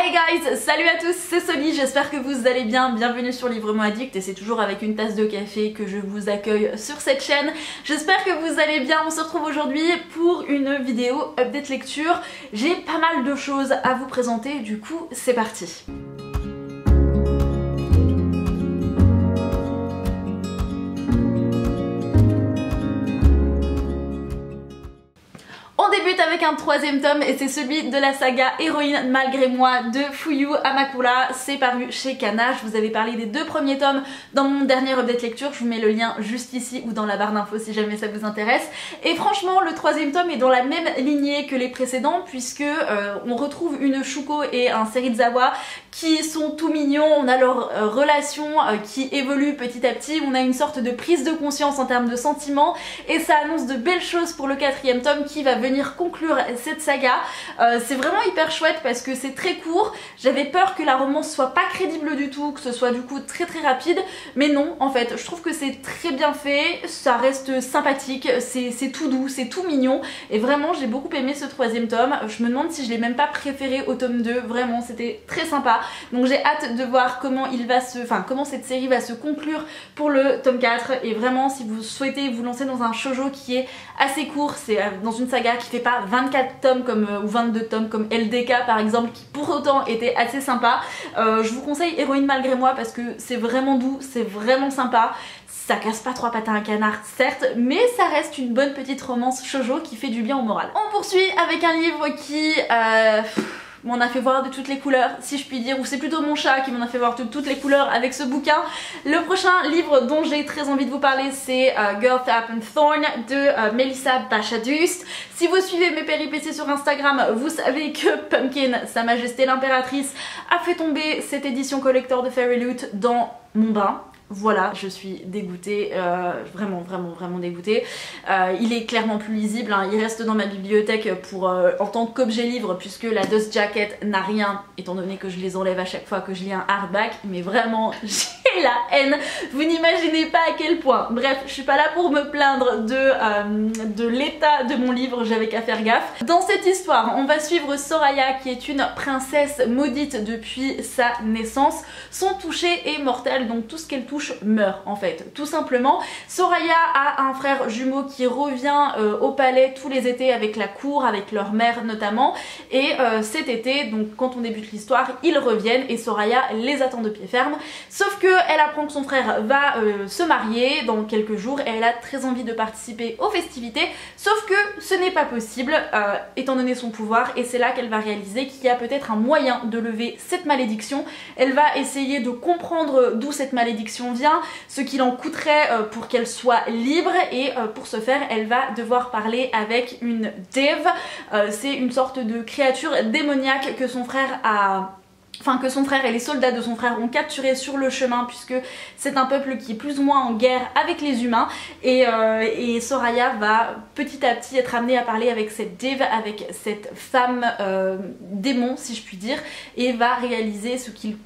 Hey guys, salut à tous, c'est Soli, j'espère que vous allez bien, bienvenue sur Livrement Addict et c'est toujours avec une tasse de café que je vous accueille sur cette chaîne. J'espère que vous allez bien, on se retrouve aujourd'hui pour une vidéo update lecture. J'ai pas mal de choses à vous présenter, du coup c'est parti. On débute avec un troisième tome et c'est celui de la saga Héroïne malgré moi de Fuyu Amakura. C'est paru chez Kana. Je vous avais parlé des deux premiers tomes dans mon dernier update lecture. Je vous mets le lien juste ici ou dans la barre d'infos si jamais ça vous intéresse. Et franchement, le troisième tome est dans la même lignée que les précédents puisque on retrouve une Shuko et un Serizawa qui sont tout mignons. On a leur relation qui évolue petit à petit. On a une sorte de prise de conscience en termes de sentiments et ça annonce de belles choses pour le quatrième tome qui va venir conclure cette saga. C'est vraiment hyper chouette parce que c'est très court. J'avais peur que la romance soit pas crédible du tout, que ce soit du coup très rapide, mais non, en fait je trouve que c'est très bien fait, ça reste sympathique, c'est tout doux, c'est tout mignon et vraiment j'ai beaucoup aimé ce troisième tome. Je me demande si je l'ai même pas préféré au tome 2, vraiment c'était très sympa. Donc j'ai hâte de voir comment comment cette série va se conclure pour le tome 4 et vraiment si vous souhaitez vous lancer dans un shoujo qui est assez court, c'est dans une saga qui fait pas 24 tomes comme, ou 22 tomes comme LDK par exemple, qui pour autant était assez sympa. Je vous conseille Héroïne malgré moi parce que c'est vraiment doux, c'est vraiment sympa. Ça casse pas trois pattes à un canard certes, mais ça reste une bonne petite romance shoujo qui fait du bien au moral. On poursuit avec un livre qui m'en a fait voir de toutes les couleurs si je puis dire, ou c'est plutôt mon chat qui m'en a fait voir de toutes les couleurs avec ce bouquin. Le prochain livre dont j'ai très envie de vous parler c'est Girl Tap and Thorn de Melissa Bachadust. Si vous suivez mes péripéties sur Instagram, vous savez que Pumpkin, Sa Majesté l'Impératrice, a fait tomber cette édition collector de Fairy Loot dans mon bain. Voilà, je suis dégoûtée, vraiment dégoûtée. Il est clairement plus lisible, hein. Il reste dans ma bibliothèque en tant qu'objet livre puisque la Dust Jacket n'a rien étant donné que je les enlève à chaque fois que je lis un hardback, mais vraiment j'ai la haine, vous n'imaginez pas à quel point. Bref, je suis pas là pour me plaindre de l'état de mon livre, j'avais qu'à faire gaffe. Dans cette histoire, on va suivre Soraya qui est une princesse maudite depuis sa naissance. Son toucher est mortel, donc tout ce qu'elle touche meurt en fait, tout simplement. Soraya a un frère jumeau qui revient au palais tous les étés avec la cour, avec leur mère notamment, et cet été, donc quand on débute l'histoire, ils reviennent et Soraya les attend de pied ferme, sauf que elle apprend que son frère va se marier dans quelques jours et elle a très envie de participer aux festivités, sauf que ce n'est pas possible étant donné son pouvoir, et c'est là qu'elle va réaliser qu'il y a peut-être un moyen de lever cette malédiction. Elle va essayer de comprendre d'où cette malédiction vient, ce qu'il en coûterait pour qu'elle soit libre, et pour ce faire elle va devoir parler avec une Dev. C'est une sorte de créature démoniaque que son frère et les soldats de son frère ont capturé sur le chemin puisque c'est un peuple qui est plus ou moins en guerre avec les humains, et Soraya va petit à petit être amenée à parler avec cette Dev, avec cette femme démon si je puis dire, et va réaliser ce qu'il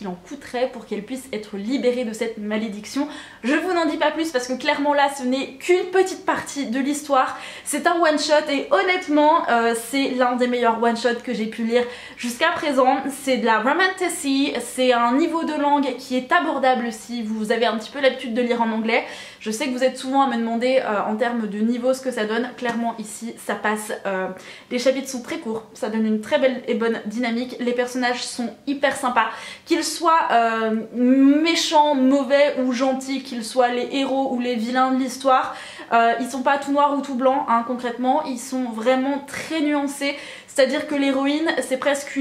en coûterait pour qu'elle puisse être libérée de cette malédiction. Je vous n'en dis pas plus parce que clairement là ce n'est qu'une petite partie de l'histoire, c'est un one shot et honnêtement c'est l'un des meilleurs one shot que j'ai pu lire jusqu'à présent. C'est de la romantasy, c'est un niveau de langue qui est abordable si vous avez un petit peu l'habitude de lire en anglais. Je sais que vous êtes souvent à me demander en termes de niveau ce que ça donne. Clairement ici ça passe, les chapitres sont très courts, ça donne une très belle et bonne dynamique, les personnages sont hyper sympas, qu'ils soient méchants, mauvais ou gentils, qu'ils soient les héros ou les vilains de l'histoire, ils sont pas tout noirs ou tout blancs hein, concrètement, ils sont vraiment très nuancés. C'est-à-dire que l'héroïne, c'est presque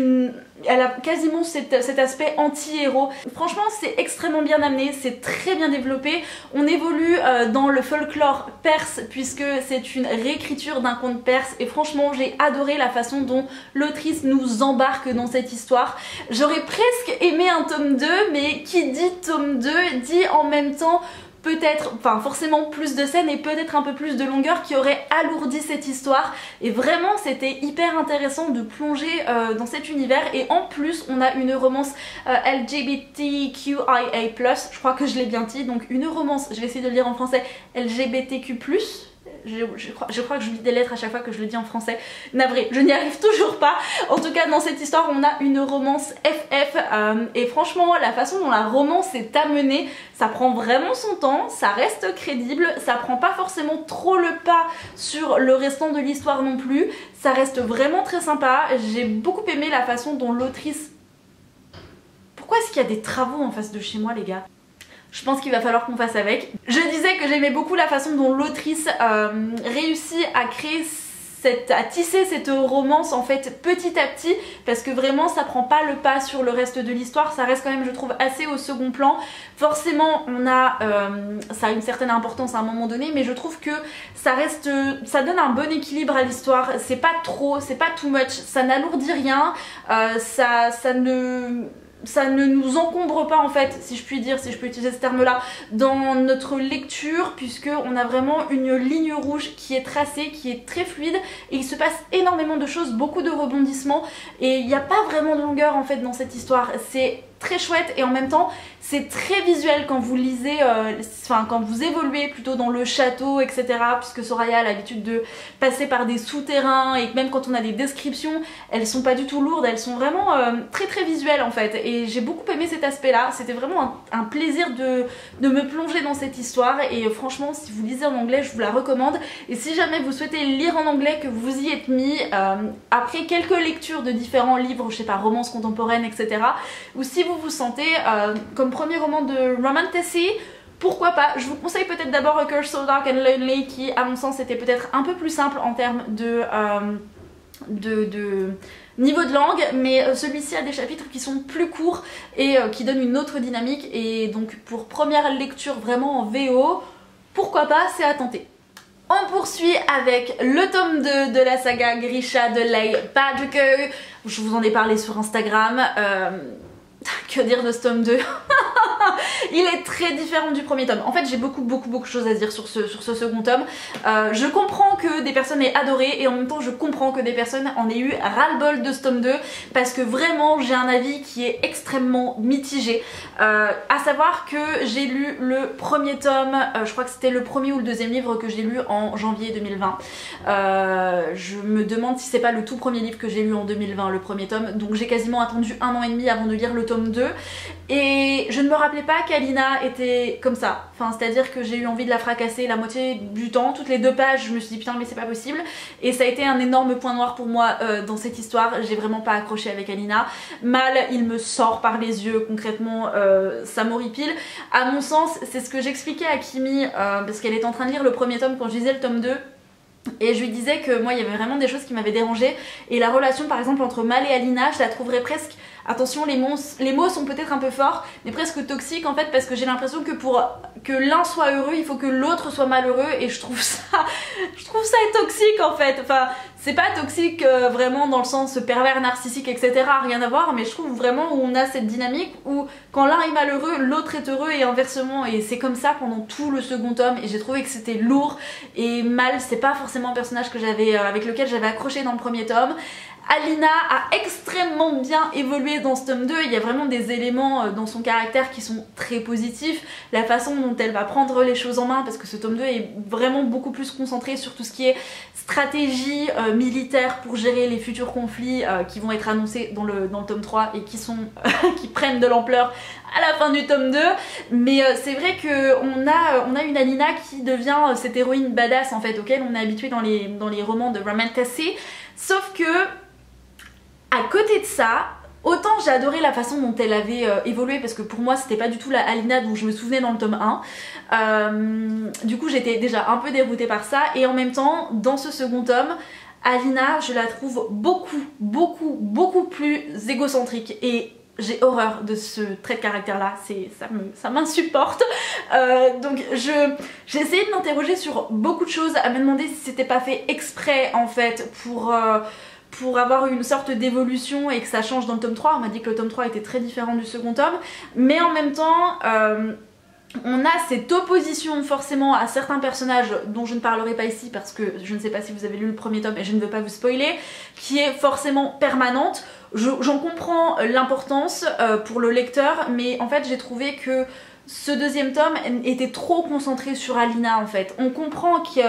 elle a quasiment cet aspect anti-héros. Franchement, c'est extrêmement bien amené, c'est très bien développé. On évolue dans le folklore perse puisque c'est une réécriture d'un conte perse et franchement, j'ai adoré la façon dont l'autrice nous embarque dans cette histoire. J'aurais presque aimé un tome 2, mais qui dit tome 2 dit en même temps peut-être, enfin forcément plus de scènes et peut-être un peu plus de longueur qui aurait alourdi cette histoire, et vraiment c'était hyper intéressant de plonger dans cet univers. Et en plus on a une romance LGBTQIA+, je crois que je l'ai bien dit, donc une romance, je vais essayer de le lire en français, LGBTQ+, je crois que je lis des lettres à chaque fois que je le dis en français. Navré, je n'y arrive toujours pas. En tout cas, dans cette histoire, on a une romance FF et franchement, la façon dont la romance est amenée, ça prend vraiment son temps, ça reste crédible, ça prend pas forcément trop le pas sur le restant de l'histoire non plus. Ça reste vraiment très sympa. J'ai beaucoup aimé la façon dont l'autrice... Pourquoi est-ce qu'il y a des travaux en face de chez moi, les gars? Je pense qu'il va falloir qu'on fasse avec. Je disais que j'aimais beaucoup la façon dont l'autrice réussit à créer à tisser cette romance en fait petit à petit, parce que vraiment ça prend pas le pas sur le reste de l'histoire, ça reste quand même je trouve assez au second plan. Forcément on a ça a une certaine importance à un moment donné, mais je trouve que ça reste, ça donne un bon équilibre à l'histoire, c'est pas trop, c'est pas too much, ça n'alourdit rien, ça ne nous encombre pas en fait, si je puis dire, si je peux utiliser ce terme là, dans notre lecture, puisque on a vraiment une ligne rouge qui est tracée, qui est très fluide, et il se passe énormément de choses, beaucoup de rebondissements, et il n'y a pas vraiment de longueur en fait dans cette histoire. C'est très chouette et en même temps c'est très visuel quand vous lisez, enfin quand vous évoluez plutôt dans le château etc, puisque Soraya a l'habitude de passer par des souterrains et même quand on a des descriptions elles sont pas du tout lourdes, elles sont vraiment très très visuelles en fait, et j'ai beaucoup aimé cet aspect là, c'était vraiment un plaisir de me plonger dans cette histoire, et franchement si vous lisez en anglais je vous la recommande, et si jamais vous souhaitez lire en anglais, que vous y êtes mis après quelques lectures de différents livres, je sais pas, romances contemporaines etc, ou si vous sentez comme premier roman de romantasy, pourquoi pas. Je vous conseille peut-être d'abord A Curse So Dark and Lonely, qui à mon sens était peut-être un peu plus simple en termes de niveau de langue, mais celui-ci a des chapitres qui sont plus courts et qui donnent une autre dynamique, et donc pour première lecture vraiment en VO, pourquoi pas, c'est à tenter. On poursuit avec le tome 2 de la saga Grisha de Leigh Bardugo. Je vous en ai parlé sur Instagram. Que dire de ce tome 2? Il est très différent du premier tome. En fait j'ai beaucoup de choses à dire sur ce second tome. Je comprends que des personnes aient adoré, et en même temps je comprends que des personnes en aient eu ras-le-bol de ce tome 2, parce que vraiment j'ai un avis qui est extrêmement mitigé. À savoir que j'ai lu le premier tome, je crois que c'était le premier ou le deuxième livre que j'ai lu en janvier 2020. Je me demande si c'est pas le tout premier livre que j'ai lu en 2020, le premier tome, donc j'ai quasiment attendu 1 an et demi avant de lire le tome 2, et je ne me rappelais pas qu'Alina était comme ça, enfin c'est à dire que j'ai eu envie de la fracasser la moitié du temps, toutes les 2 pages je me suis dit putain mais c'est pas possible, et ça a été un énorme point noir pour moi dans cette histoire. J'ai vraiment pas accroché avec Alina. Mal, il me sort par les yeux, concrètement ça m'horripile. À mon sens c'est ce que j'expliquais à Kimi parce qu'elle était en train de lire le premier tome quand je lisais le tome 2, et je lui disais que moi il y avait vraiment des choses qui m'avaient dérangée, et la relation par exemple entre Mal et Alina je la trouverais presque, attention les mots sont peut-être un peu forts, mais presque toxiques en fait, parce que j'ai l'impression que pour que l'un soit heureux il faut que l'autre soit malheureux, et je trouve ça toxique en fait. Enfin c'est pas toxique vraiment dans le sens pervers, narcissique etc, rien à voir, mais je trouve vraiment où on a cette dynamique où quand l'un est malheureux l'autre est heureux, et inversement, et c'est comme ça pendant tout le second tome, et j'ai trouvé que c'était lourd, et Mal c'est pas forcément un personnage que avec lequel j'avais accroché dans le premier tome. Alina a extrêmement bien évolué dans ce tome 2, il y a vraiment des éléments dans son caractère qui sont très positifs, la façon dont elle va prendre les choses en main, parce que ce tome 2 est vraiment beaucoup plus concentré sur tout ce qui est stratégie militaire pour gérer les futurs conflits qui vont être annoncés dans le tome 3 et qui prennent de l'ampleur à la fin du tome 2, mais c'est vrai qu'on a une Alina qui devient cette héroïne badass en fait, auquel on est habitué dans les romans de romantasy, sauf que à côté de ça, autant j'ai adoré la façon dont elle avait évolué, parce que pour moi c'était pas du tout la Alina dont je me souvenais dans le tome 1, du coup j'étais déjà un peu déroutée par ça, et en même temps dans ce second tome Alina je la trouve beaucoup plus égocentrique, et j'ai horreur de ce trait de caractère là, ça m'insupporte. Donc j'ai essayé de m'interroger sur beaucoup de choses, à me demander si c'était pas fait exprès en fait pour avoir une sorte d'évolution et que ça change dans le tome 3. On m'a dit que le tome 3 était très différent du second tome, mais en même temps on a cette opposition forcément à certains personnages dont je ne parlerai pas ici parce que je ne sais pas si vous avez lu le premier tome et je ne veux pas vous spoiler, qui est forcément permanente. J'en comprends l'importance pour le lecteur, mais en fait j'ai trouvé que ce deuxième tome était trop concentré sur Alina en fait. On comprend que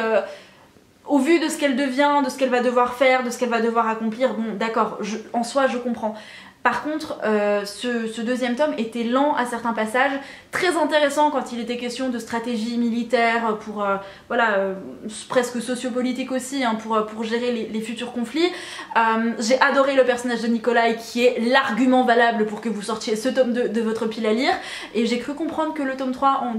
au vu de ce qu'elle devient, de ce qu'elle va devoir faire, de ce qu'elle va devoir accomplir, bon d'accord, en soi je comprends. Par contre, ce deuxième tome était lent à certains passages, très intéressant quand il était question de stratégie militaire pour, presque sociopolitique aussi, hein, pour gérer les futurs conflits. J'ai adoré le personnage de Nikolai qui est l'argument valable pour que vous sortiez ce tome 2 de votre pile à lire. Et j'ai cru comprendre que dans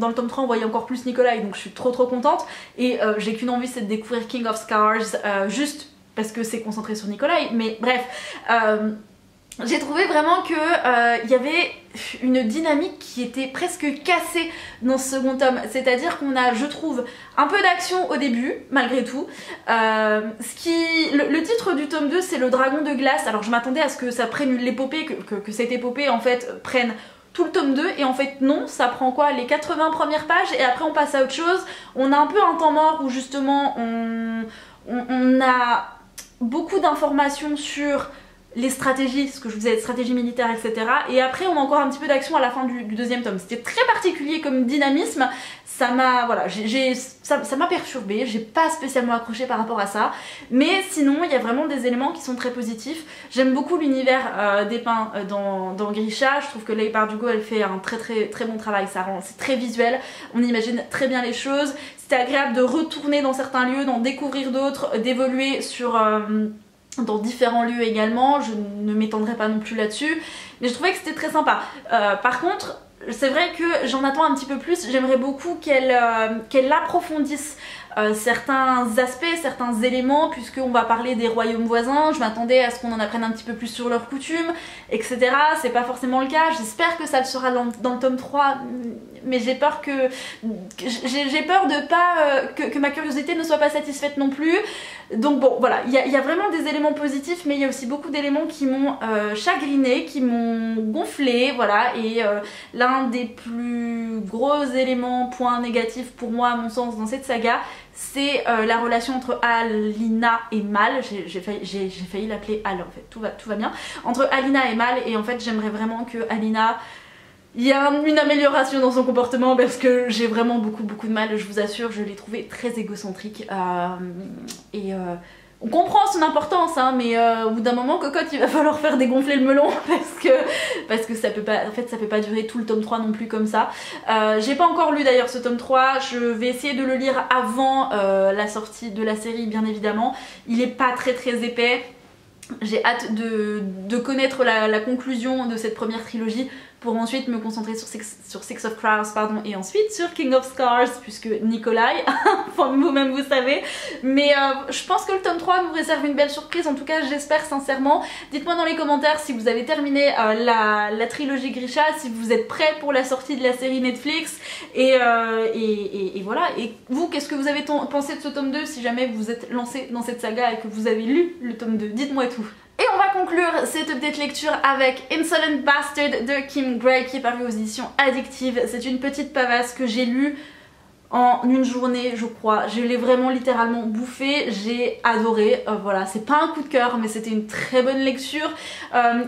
le tome 3 on voyait encore plus Nikolai, donc je suis trop contente. Et j'ai qu'une envie, c'est de découvrir King of Scars, juste parce que c'est concentré sur Nikolai, mais bref... j'ai trouvé vraiment que y avait une dynamique qui était presque cassée dans ce second tome, c'est-à-dire qu'on a, je trouve, un peu d'action au début, malgré tout. Le titre du tome 2 c'est le dragon de glace, alors je m'attendais à ce que ça prenne l'épopée, que cette épopée en fait prenne tout le tome 2 et en fait non, ça prend quoi, les 80 premières pages et après on passe à autre chose. On a un peu un temps mort où justement on a beaucoup d'informations sur les stratégies, ce que je vous disais, stratégie militaire, etc. Et après on a encore un petit peu d'action à la fin du deuxième tome. C'était très particulier comme dynamisme, ça m'a ça m'a perturbée, j'ai pas spécialement accroché par rapport à ça. Mais sinon il y a vraiment des éléments qui sont très positifs. J'aime beaucoup l'univers dépeint dans Grisha, je trouve que Leigh Bardugo elle fait un très bon travail, c'est très visuel, on imagine très bien les choses. C'était agréable de retourner dans certains lieux, d'en découvrir d'autres, d'évoluer dans différents lieux également, je ne m'étendrai pas non plus là-dessus, mais je trouvais que c'était très sympa. Par contre, c'est vrai que j'en attends un petit peu plus, j'aimerais beaucoup qu'elle approfondisse certains aspects, certains éléments, puisqu'on va parler des royaumes voisins. Je m'attendais à ce qu'on en apprenne un petit peu plus sur leurs coutumes, etc. C'est pas forcément le cas, j'espère que ça le sera dans le tome 3, mais j'ai peur de pas que ma curiosité ne soit pas satisfaite non plus. Donc bon voilà, il y a vraiment des éléments positifs, mais il y a aussi beaucoup d'éléments qui m'ont chagriné, qui m'ont gonflé, voilà. Et l'un des plus gros éléments, points négatifs pour moi à mon sens dans cette saga, c'est la relation entre Alina et Mal. J'ai failli l'appeler Al en fait, tout va bien. Entre Alina et Mal, et en fait j'aimerais vraiment que Alina... il y a une amélioration dans son comportement parce que j'ai vraiment beaucoup de mal, je vous assure, je l'ai trouvé très égocentrique on comprend son importance hein, mais au bout d'un moment cocotte il va falloir faire dégonfler le melon parce que ça peut pas, en fait ça peut pas durer tout le tome 3 non plus comme ça. J'ai pas encore lu d'ailleurs ce tome 3, je vais essayer de le lire avant la sortie de la série bien évidemment. Il est pas très épais. J'ai hâte de connaître la conclusion de cette première trilogie pour ensuite me concentrer sur Six of Crows pardon, et ensuite sur King of Scars puisque Nikolai, vous-même vous savez. Mais je pense que le tome 3 nous réserve une belle surprise, en tout cas j'espère sincèrement. Dites-moi dans les commentaires si vous avez terminé la trilogie Grisha, si vous êtes prêts pour la sortie de la série Netflix et voilà. Et vous, qu'est-ce que vous avez pensé de ce tome 2 si jamais vous êtes lancé dans cette saga et que vous avez lu le tome 2, dites-moi tout. Et on va conclure cette update lecture avec Insolent Bastard de Kim Gray qui est paru aux éditions Addictive. C'est une petite pavasse que j'ai lue en une journée je crois, je l'ai vraiment littéralement bouffé, j'ai adoré, voilà, c'est pas un coup de cœur mais c'était une très bonne lecture.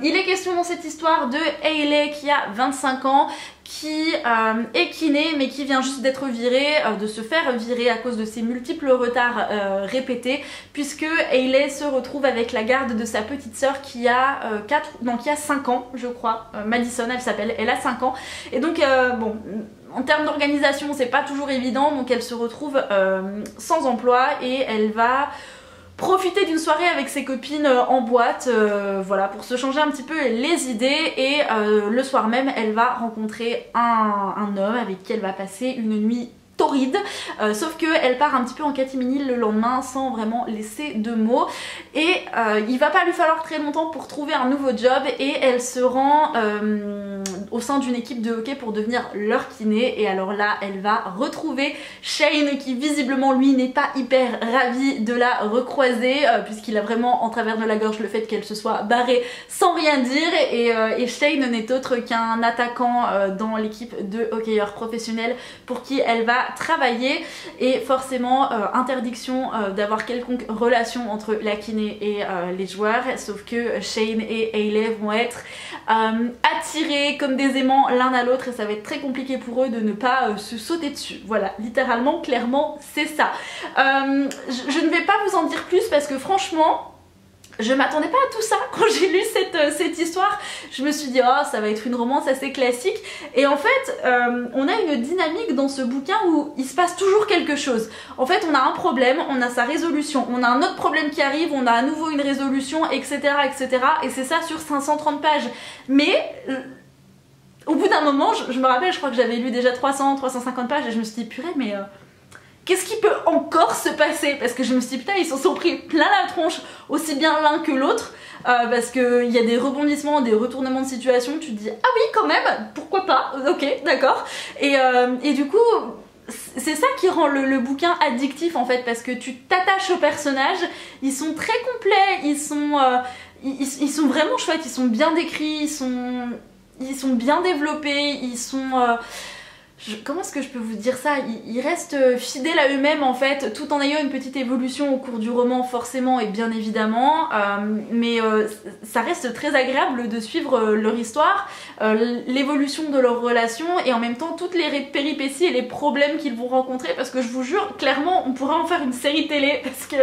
Il est question dans cette histoire de Hayley qui a 25 ans, qui est kiné mais qui vient juste d'être virée, de se faire virer à cause de ses multiples retards répétés, puisque Hayley se retrouve avec la garde de sa petite sœur qui a 5 ans je crois, Madison elle s'appelle, elle a 5 ans et donc bon, en termes d'organisation c'est pas toujours évident, donc elle se retrouve sans emploi et elle va profiter d'une soirée avec ses copines en boîte, voilà, pour se changer un petit peu les idées. Et le soir même elle va rencontrer un homme avec qui elle va passer une nuit torride, sauf que elle part un petit peu en catimini le lendemain sans vraiment laisser de mots et il va pas lui falloir très longtemps pour trouver un nouveau job et elle se rend au sein d'une équipe de hockey pour devenir leur kiné. Et alors là elle va retrouver Shane qui visiblement lui n'est pas hyper ravi de la recroiser puisqu'il a vraiment en travers de la gorge le fait qu'elle se soit barrée sans rien dire et Shane n'est autre qu'un attaquant dans l'équipe de hockeyeurs professionnels pour qui elle va travailler et forcément interdiction d'avoir quelconque relation entre la kiné et les joueurs, sauf que Shane et Hayley vont être attirés comme comme des aimants l'un à l'autre et ça va être très compliqué pour eux de ne pas se sauter dessus. Voilà, littéralement, clairement, c'est ça. Je ne vais pas vous en dire plus parce que franchement, je m'attendais pas à tout ça quand j'ai lu cette histoire. Je me suis dit oh ça va être une romance assez classique et en fait on a une dynamique dans ce bouquin où il se passe toujours quelque chose. En fait on a un problème, on a sa résolution, on a un autre problème qui arrive, on a à nouveau une résolution, etc. etc. et c'est ça sur 530 pages. Mais au bout d'un moment, je me rappelle, je crois que j'avais lu déjà 300-350 pages et je me suis dit purée mais qu'est-ce qui peut encore se passer? Parce que je me suis dit putain ils s'en sont pris plein la tronche aussi bien l'un que l'autre parce qu'il y a des rebondissements, des retournements de situation, tu te dis ah oui quand même, pourquoi pas, ok d'accord. Et du coup c'est ça qui rend le bouquin addictif en fait parce que tu t'attaches aux personnages, ils sont très complets, ils sont vraiment chouettes, ils sont bien décrits, ils sont bien développés, ils sont... comment est-ce que je peux vous dire ça? Ils restent fidèles à eux-mêmes en fait, tout en ayant une petite évolution au cours du roman forcément et bien évidemment, mais ça reste très agréable de suivre leur histoire, l'évolution de leur relation et en même temps toutes les péripéties et les problèmes qu'ils vont rencontrer parce que je vous jure, clairement on pourrait en faire une série télé parce que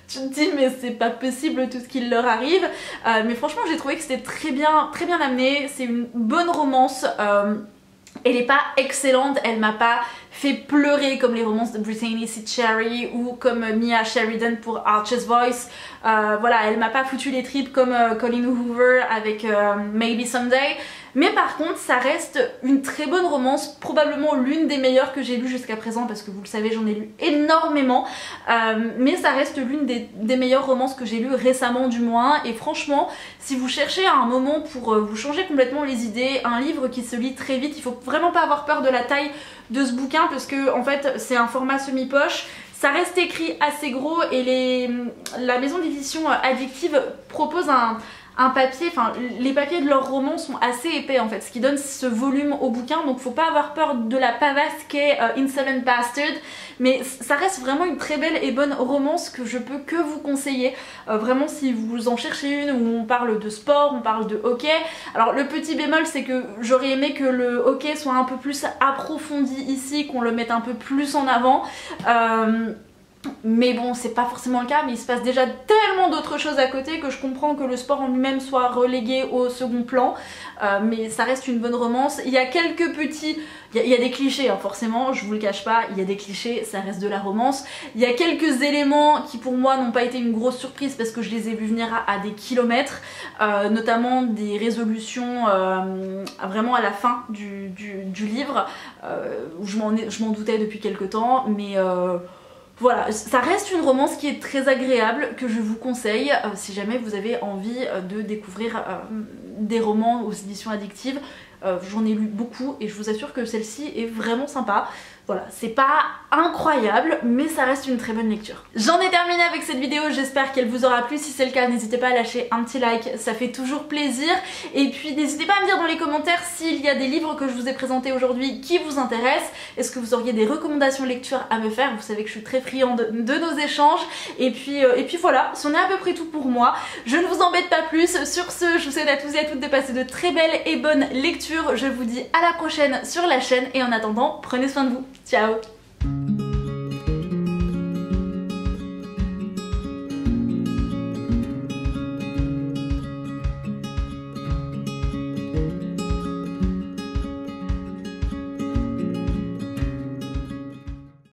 tu te dis mais c'est pas possible tout ce qui leur arrive, mais franchement j'ai trouvé que c'était très bien amené, c'est une bonne romance. Elle est pas excellente, elle m'a pas fait pleurer comme les romances de Brittany C. Cherry ou comme Mia Sheridan pour Archer's Voice. Voilà, elle m'a pas foutu les tripes comme Colleen Hoover avec Maybe Someday. Mais par contre, ça reste une très bonne romance, probablement l'une des meilleures que j'ai lues jusqu'à présent parce que vous le savez, j'en ai lu énormément. Mais ça reste l'une des meilleures romances que j'ai lues récemment du moins. Et franchement, si vous cherchez un moment pour vous changer complètement les idées, un livre qui se lit très vite, il faut vraiment pas avoir peur de la taille de ce bouquin parce que en fait c'est un format semi-poche. Ça reste écrit assez gros et la maison d'édition Addictive propose un papier, enfin les papiers de leurs romans sont assez épais en fait, ce qui donne ce volume au bouquin, donc faut pas avoir peur de la pavasse qu'est Insolent Bastard, mais ça reste vraiment une très belle et bonne romance que je peux que vous conseiller, vraiment si vous en cherchez une où on parle de sport, on parle de hockey. Alors le petit bémol c'est que j'aurais aimé que le hockey soit un peu plus approfondi ici, qu'on le mette un peu plus en avant. Mais bon, c'est pas forcément le cas, mais il se passe déjà tellement d'autres choses à côté que je comprends que le sport en lui-même soit relégué au second plan, mais ça reste une bonne romance. Il y a quelques petits... Il y a des clichés, hein, forcément, je vous le cache pas, il y a des clichés, ça reste de la romance. Il y a quelques éléments qui pour moi n'ont pas été une grosse surprise parce que je les ai vus venir à des kilomètres, notamment des résolutions vraiment à la fin du livre, où je m'en doutais depuis quelques temps, mais... Voilà, ça reste une romance qui est très agréable, que je vous conseille si jamais vous avez envie de découvrir des romans aux éditions Addictive. J'en ai lu beaucoup et je vous assure que celle-ci est vraiment sympa. Voilà, c'est pas incroyable, mais ça reste une très bonne lecture. J'en ai terminé avec cette vidéo, j'espère qu'elle vous aura plu. Si c'est le cas, n'hésitez pas à lâcher un petit like, ça fait toujours plaisir. Et puis n'hésitez pas à me dire dans les commentaires s'il y a des livres que je vous ai présentés aujourd'hui qui vous intéressent. Est-ce que vous auriez des recommandations lecture à me faire? Vous savez que je suis très friande de nos échanges. Et puis voilà, c'en est à peu près tout pour moi. Je ne vous embête pas plus. Sur ce, je vous souhaite à tous et à toutes de passer de très belles et bonnes lectures. Je vous dis à la prochaine sur la chaîne et en attendant, prenez soin de vous. Ciao!